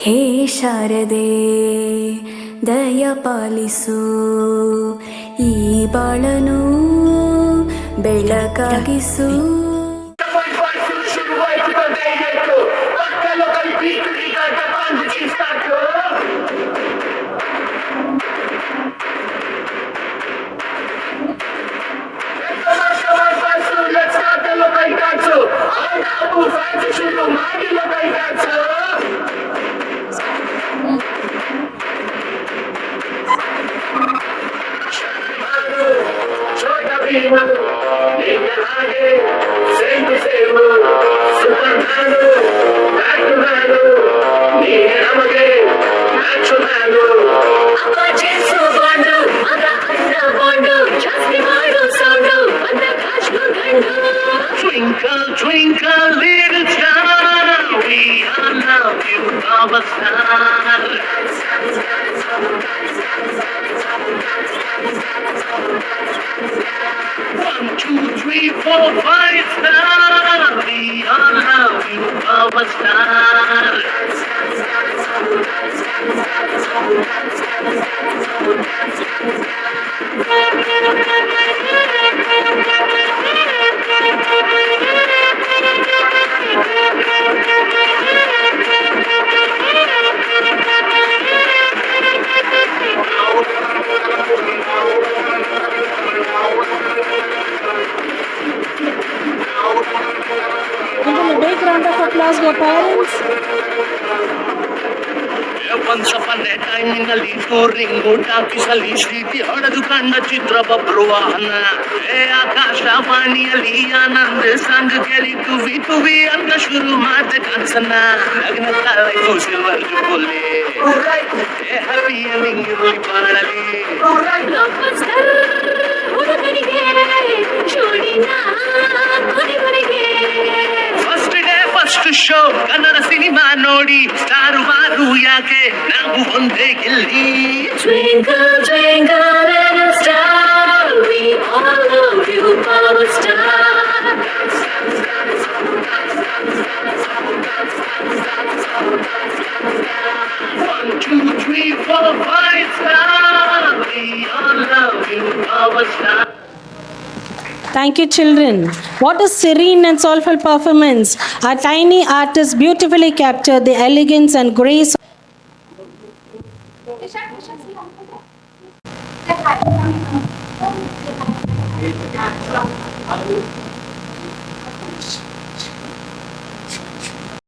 ಹೇ ಶಾರದೆ ದಯ ಪಾಲಿಸು, ಈ ಬಾಳನು ಬೆಳಕಾಗಿಸು. Twinkle, twinkle, little star, we all love you, our star. 1, 2, 3, 4, 5 star, we all love you, our star. Give them a big round of applause, your parents. Once upon a time in a touring ಟಾಕಿಸಲ್ಲಿ ಶ್ರೀತಿ ಹೊಡೆದು ಕಂಡ ಚಿತ್ರ ಬಬ್ರುವಾಹನ. ಆಕಾಶವಾಣಿಯಲ್ಲಿ ಆನಂದ ಸಂಘ ಕೇಳಿ ತುವಿ ತುವಿ ಅಂತ ಶುರು ಮಾಡ್ದೆ ಕನ್ಸನ್ನ. ಲಗ್ನ ತಾಯಿಗೂ ಸಿಲ್ವರ್ ಜುಬ್ಬುಲ್ಲಿ, ಹ್ಯಾಪಿ ಎಂಡಿಂಗ್ ಇರಲಿ ಬಾಳಲಿ. First day first show Kannada cinema ನೋಡಿ ಸ್ಟಾರು ಮಾರು ಯಾಕೆ ನಾವು ಒಂದೇ ಗೆಲ್ಲಿ. Twinkle, twinkle, little star, we all love you, our star. 1, 2, 3, 4, 5 star, we all love you, our star. Thank you, children. What a serene and soulful performance. Our tiny artists beautifully captured the elegance and grace